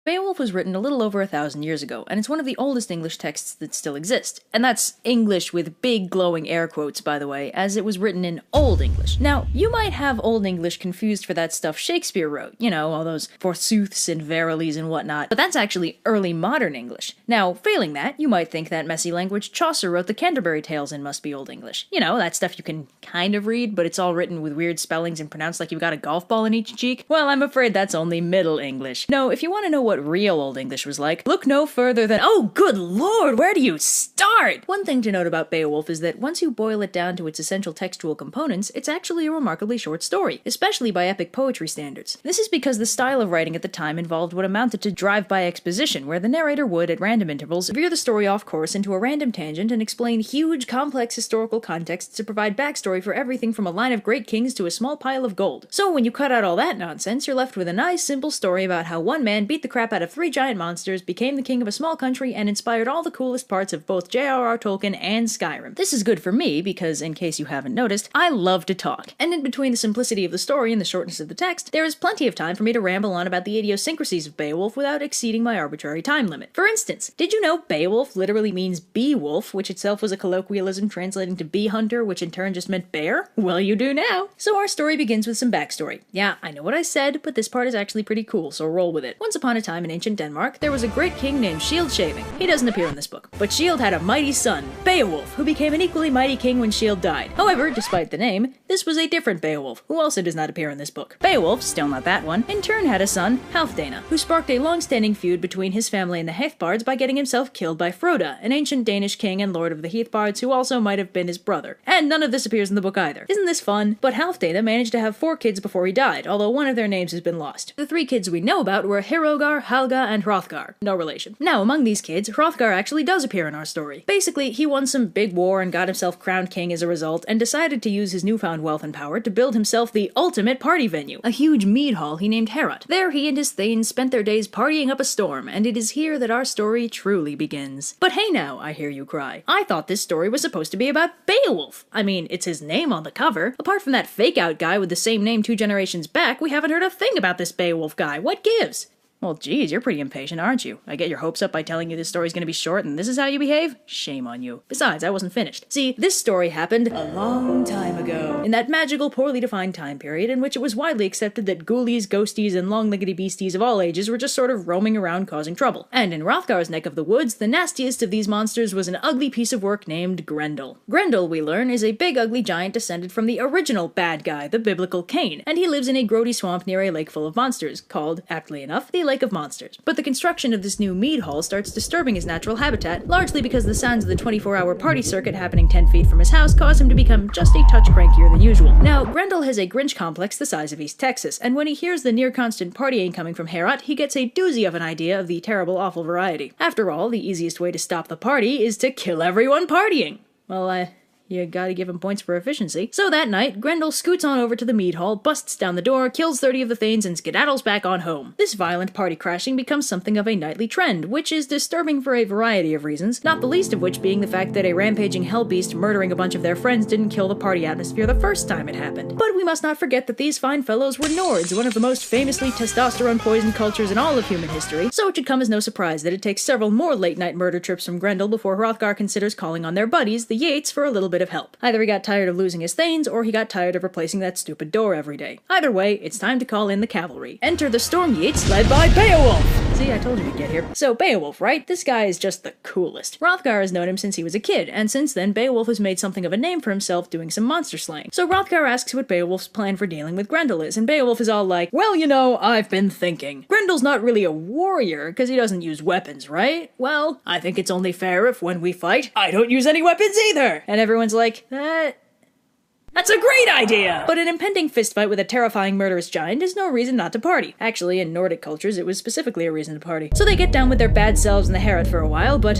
Beowulf was written a little over 1,000 years ago, and it's one of the oldest English texts that still exist. And that's English with big glowing air quotes, by the way, as it was written in Old English. Now, you might have Old English confused for that stuff Shakespeare wrote, you know, all those forsooths and verilies and whatnot, but that's actually early modern English. Now, failing that, you might think that messy language Chaucer wrote the Canterbury Tales in must be Old English. You know, that stuff you can kind of read, but it's all written with weird spellings and pronounced like you've got a golf ball in each cheek. Well, I'm afraid that's only Middle English. No, if you want to know what real Old English was like, look no further than— oh, good lord, where do you start? One thing to note about Beowulf is that once you boil it down to its essential textual components, it's actually a remarkably short story, especially by epic poetry standards. This is because the style of writing at the time involved what amounted to drive-by exposition, where the narrator would, at random intervals, veer the story off course into a random tangent and explain huge, complex historical contexts to provide backstory for everything from a line of great kings to a small pile of gold. So when you cut out all that nonsense, you're left with a nice, simple story about how one man beat the crap out of 3 giant monsters, became the king of a small country, and inspired all the coolest parts of both J.R.R. Tolkien and Skyrim. This is good for me because, in case you haven't noticed, I love to talk. And in between the simplicity of the story and the shortness of the text, there is plenty of time for me to ramble on about the idiosyncrasies of Beowulf without exceeding my arbitrary time limit. For instance, did you know Beowulf literally means bee-wolf, which itself was a colloquialism translating to bee hunter, which in turn just meant bear? Well, you do now. So our story begins with some backstory. Yeah, I know what I said, but this part is actually pretty cool, so roll with it. Once upon a time in ancient Denmark, there was a great king named Shield Shaving. He doesn't appear in this book, but Shield had a mighty son, Beowulf, who became an equally mighty king when Shield died. However, despite the name, this was a different Beowulf, who also does not appear in this book. Beowulf, still not that one, in turn had a son, Halfdana, who sparked a long-standing feud between his family and the Heathbards by getting himself killed by Froda, an ancient Danish king and lord of the Heathbards who also might have been his brother. And none of this appears in the book either. Isn't this fun? But Halfdana managed to have 4 kids before he died, although one of their names has been lost. The 3 kids we know about were Hrothgar, Helga, and Hrothgar. No relation. Now, among these kids, Hrothgar actually does appear in our story. Basically, he won some big war and got himself crowned king as a result, and decided to use his newfound wealth and power to build himself the ultimate party venue, a huge mead hall he named Heorot. There he and his thanes spent their days partying up a storm, and it is here that our story truly begins. But hey now, I hear you cry. I thought this story was supposed to be about Beowulf. I mean, it's his name on the cover. Apart from that fake-out guy with the same name 2 generations back, we haven't heard a thing about this Beowulf guy. What gives? Well, geez, you're pretty impatient, aren't you? I get your hopes up by telling you this story's gonna be short and this is how you behave? Shame on you. Besides, I wasn't finished. See, this story happened a long time ago, in that magical, poorly defined time period in which it was widely accepted that ghoulies, ghosties, and long-leggedy beasties of all ages were just sort of roaming around causing trouble. And in Hrothgar's neck of the woods, the nastiest of these monsters was an ugly piece of work named Grendel. Grendel, we learn, is a big ugly giant descended from the original bad guy, the biblical Cain, and he lives in a grody swamp near a lake full of monsters, called, aptly enough, the Lake of Monsters. But the construction of this new mead hall starts disturbing his natural habitat, largely because the sounds of the 24-hour party circuit happening 10 feet from his house cause him to become just a touch crankier than usual. Now, Grendel has a Grinch complex the size of East Texas, and when he hears the near-constant partying coming from Heorot, he gets a doozy of an idea of the terrible, awful variety. After all, the easiest way to stop the party is to kill everyone partying. Well, you gotta give him points for efficiency. So that night, Grendel scoots on over to the mead hall, busts down the door, kills 30 of the thanes, and skedaddles back on home. This violent party crashing becomes something of a nightly trend, which is disturbing for a variety of reasons, not the least of which being the fact that a rampaging hellbeast murdering a bunch of their friends didn't kill the party atmosphere the first time it happened. But we must not forget that these fine fellows were Nords, one of the most famously testosterone-poisoned cultures in all of human history, so it should come as no surprise that it takes several more late-night murder trips from Grendel before Hrothgar considers calling on their buddies, the Yates, for a little bit of help. Either he got tired of losing his thanes, or he got tired of replacing that stupid door every day. Either way, it's time to call in the cavalry. Enter the Storm Yates, led by Beowulf! See, I told you we'd get here. So Beowulf, right? This guy is just the coolest. Hrothgar has known him since he was a kid, and since then Beowulf has made something of a name for himself doing some monster slaying. So Hrothgar asks what Beowulf's plan for dealing with Grendel is, and Beowulf is all like, well, you know, I've been thinking. Grendel's not really a warrior, because he doesn't use weapons, right? Well, I think it's only fair if when we fight, I don't use any weapons either! And everyone's like, that's a great idea! But an impending fistfight with a terrifying murderous giant is no reason not to party. Actually, in Nordic cultures, it was specifically a reason to party. So they get down with their bad selves in the Heorot for a while, but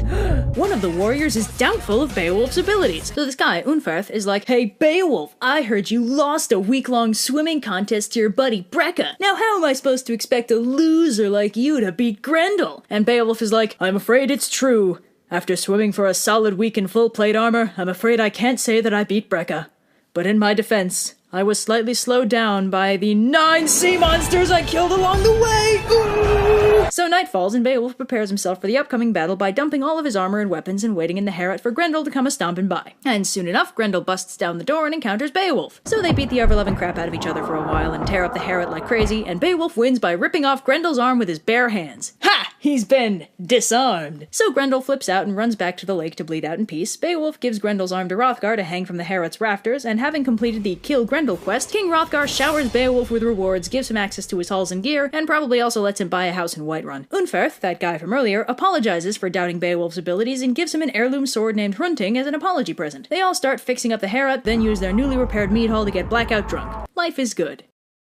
one of the warriors is doubtful of Beowulf's abilities. So this guy, Unferth, is like, hey Beowulf, I heard you lost a week-long swimming contest to your buddy Brekka. Now how am I supposed to expect a loser like you to beat Grendel? And Beowulf is like, I'm afraid it's true. After swimming for a solid week in full plate armor, I'm afraid I can't say that I beat Brekka. But in my defense, I was slightly slowed down by the 9 sea monsters I killed along the way! Ooh! So night falls and Beowulf prepares himself for the upcoming battle by dumping all of his armor and weapons and waiting in the Heorot for Grendel to come a-stomping by. And soon enough, Grendel busts down the door and encounters Beowulf. So they beat the ever-loving crap out of each other for a while and tear up the Heorot like crazy, and Beowulf wins by ripping off Grendel's arm with his bare hands. Ha! He's been disarmed! So Grendel flips out and runs back to the lake to bleed out in peace. Beowulf gives Grendel's arm to Hrothgar to hang from the Heorot's rafters, and having completed the Kill Grendel quest, King Hrothgar showers Beowulf with rewards, gives him access to his halls and gear, and probably also lets him buy a house in Whiterun. Unferth, that guy from earlier, apologizes for doubting Beowulf's abilities and gives him an heirloom sword named Hrunting as an apology present. They all start fixing up the Heorot, then use their newly repaired mead hall to get blackout drunk. Life is good.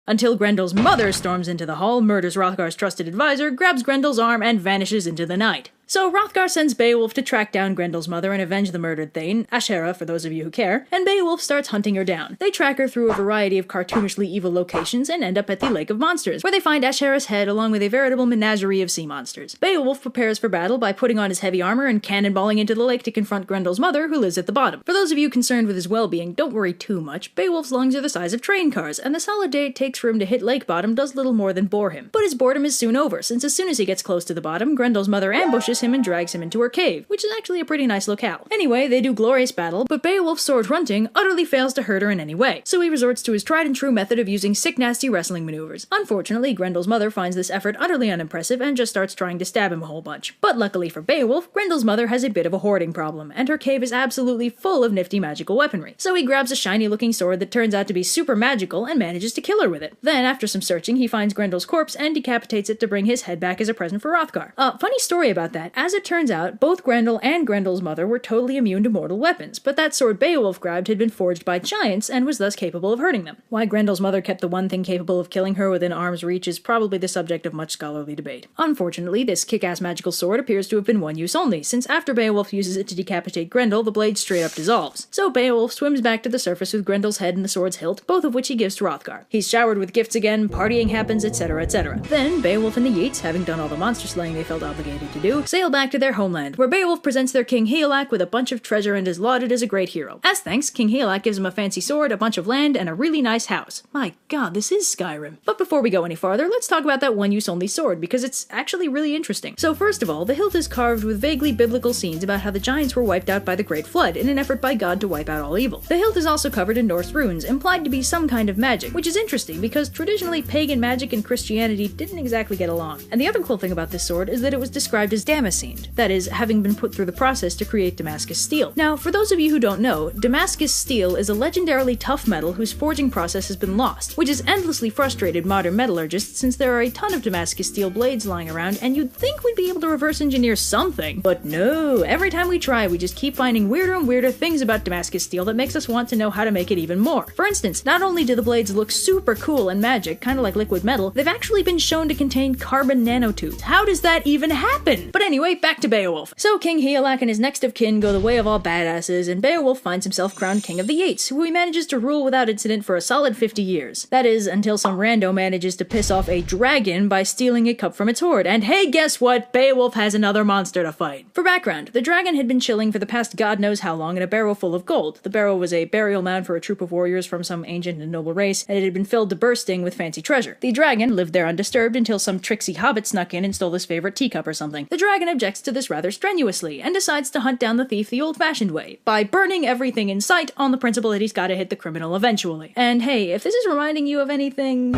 Until Grendel's mother storms into the hall, murders Hrothgar's trusted advisor, grabs Grendel's arm, and vanishes into the night. So Hrothgar sends Beowulf to track down Grendel's mother and avenge the murdered Thane, Ashera for those of you who care, and Beowulf starts hunting her down. They track her through a variety of cartoonishly evil locations and end up at the Lake of Monsters, where they find Ashera's head along with a veritable menagerie of sea monsters. Beowulf prepares for battle by putting on his heavy armor and cannonballing into the lake to confront Grendel's mother, who lives at the bottom. For those of you concerned with his well-being, don't worry too much. Beowulf's lungs are the size of train cars, and the solid day it takes for him to hit lake bottom does little more than bore him. But his boredom is soon over, since as soon as he gets close to the bottom, Grendel's mother ambushes him and drags him into her cave, which is actually a pretty nice locale. Anyway, they do glorious battle, but Beowulf's sword Hrunting utterly fails to hurt her in any way, so he resorts to his tried and true method of using sick nasty wrestling maneuvers. Unfortunately, Grendel's mother finds this effort utterly unimpressive and just starts trying to stab him a whole bunch. But luckily for Beowulf, Grendel's mother has a bit of a hoarding problem, and her cave is absolutely full of nifty magical weaponry. So he grabs a shiny looking sword that turns out to be super magical and manages to kill her with it. Then, after some searching, he finds Grendel's corpse and decapitates it to bring his head back as a present for Hrothgar. Funny story about that. As it turns out, both Grendel and Grendel's mother were totally immune to mortal weapons, but that sword Beowulf grabbed had been forged by giants and was thus capable of hurting them. Why Grendel's mother kept the one thing capable of killing her within arm's reach is probably the subject of much scholarly debate. Unfortunately, this kick-ass magical sword appears to have been one use only, since after Beowulf uses it to decapitate Grendel, the blade straight up dissolves. So Beowulf swims back to the surface with Grendel's head and the sword's hilt, both of which he gives to Hrothgar. He's showered with gifts again, partying happens, etc., etc. Then, Beowulf and the Yeats, having done all the monster slaying they felt obligated to do, sail back to their homeland, where Beowulf presents their king Hygelac with a bunch of treasure and is lauded as a great hero. As thanks, King Hygelac gives him a fancy sword, a bunch of land, and a really nice house. My god, this is Skyrim. But before we go any farther, let's talk about that one-use-only sword, because it's actually really interesting. So first of all, the hilt is carved with vaguely biblical scenes about how the giants were wiped out by the Great Flood in an effort by God to wipe out all evil. The hilt is also covered in Norse runes, implied to be some kind of magic, which is interesting because traditionally pagan magic and Christianity didn't exactly get along. And the other cool thing about this sword is that it was described as Damascened, that is, having been put through the process to create Damascus steel. Now, for those of you who don't know, Damascus steel is a legendarily tough metal whose forging process has been lost, which has endlessly frustrated modern metallurgists since there are a ton of Damascus steel blades lying around, and you'd think we'd be able to reverse engineer something. But no, every time we try, we just keep finding weirder and weirder things about Damascus steel that makes us want to know how to make it even more. For instance, not only do the blades look super cool and magic, kinda like liquid metal, they've actually been shown to contain carbon nanotubes. How does that even happen? But anyway, back to Beowulf. So King Hygelac and his next of kin go the way of all badasses, and Beowulf finds himself crowned king of the Yeats, who he manages to rule without incident for a solid 50 years. That is, until some rando manages to piss off a dragon by stealing a cup from its hoard. And hey, guess what? Beowulf has another monster to fight. For background, the dragon had been chilling for the past god knows how long in a barrow full of gold. The barrow was a burial mound for a troop of warriors from some ancient and noble race, and it had been filled to bursting with fancy treasure. The dragon lived there undisturbed until some tricksy hobbit snuck in and stole his favorite teacup or something. The dragon objects to this rather strenuously, and decides to hunt down the thief the old-fashioned way, by burning everything in sight on the principle that he's gotta hit the criminal eventually. And hey, if this is reminding you of anything...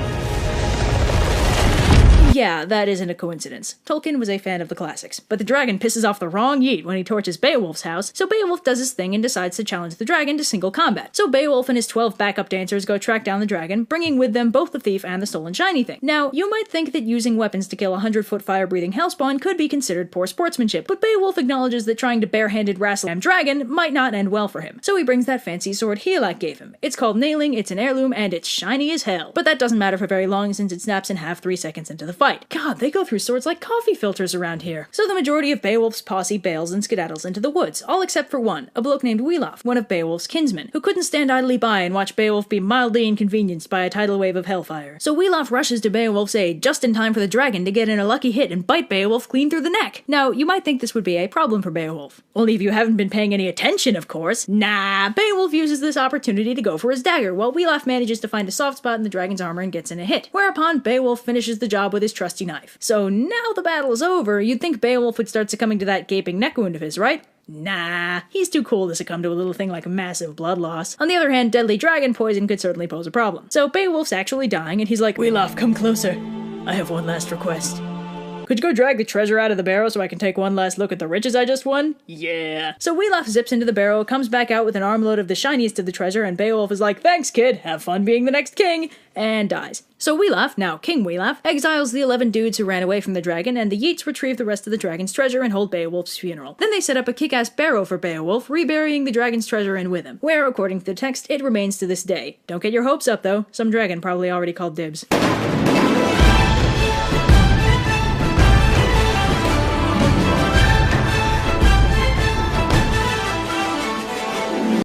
yeah, that isn't a coincidence. Tolkien was a fan of the classics, but the dragon pisses off the wrong Yeet when he torches Beowulf's house, so Beowulf does his thing and decides to challenge the dragon to single combat. So Beowulf and his 12 backup dancers go track down the dragon, bringing with them both the thief and the stolen shiny thing. Now, you might think that using weapons to kill a 100-foot fire-breathing hellspawn could be considered poor sportsmanship, but Beowulf acknowledges that trying to bare-handed wrestle a dragon might not end well for him. So he brings that fancy sword Hygelac gave him. It's called Nailing, it's an heirloom, and it's shiny as hell. But that doesn't matter for very long since it snaps in half 3 seconds into the fight. fight. God, they go through swords like coffee filters around here. So the majority of Beowulf's posse bails and skedaddles into the woods, all except for one, a bloke named Beowulf, one of Beowulf's kinsmen, who couldn't stand idly by and watch Beowulf be mildly inconvenienced by a tidal wave of hellfire. So Beowulf rushes to Beowulf's aid just in time for the dragon to get in a lucky hit and bite Beowulf clean through the neck. Now, you might think this would be a problem for Beowulf. Only if you haven't been paying any attention, of course. Nah, Beowulf uses this opportunity to go for his dagger, while Beowulf manages to find a soft spot in the dragon's armor and gets in a hit. Whereupon Beowulf finishes the job with his trusty knife. So now the battle is over, you'd think Beowulf would start succumbing to that gaping neck wound of his, right? Nah, he's too cool to succumb to a little thing like massive blood loss. On the other hand, deadly dragon poison could certainly pose a problem. So Beowulf's actually dying, and he's like, Beowulf, come closer. I have one last request. Could you go drag the treasure out of the barrow so I can take one last look at the riches I just won? Yeah. So Beowulf zips into the barrow, comes back out with an armload of the shiniest of the treasure, and Beowulf is like, thanks kid, have fun being the next king, and dies. So Beowulf, now King Beowulf, exiles the 11 dudes who ran away from the dragon, and the Yeats retrieve the rest of the dragon's treasure and hold Beowulf's funeral. Then they set up a kick-ass barrow for Beowulf, reburying the dragon's treasure in with him, where, according to the text, it remains to this day. Don't get your hopes up though, some dragon probably already called dibs.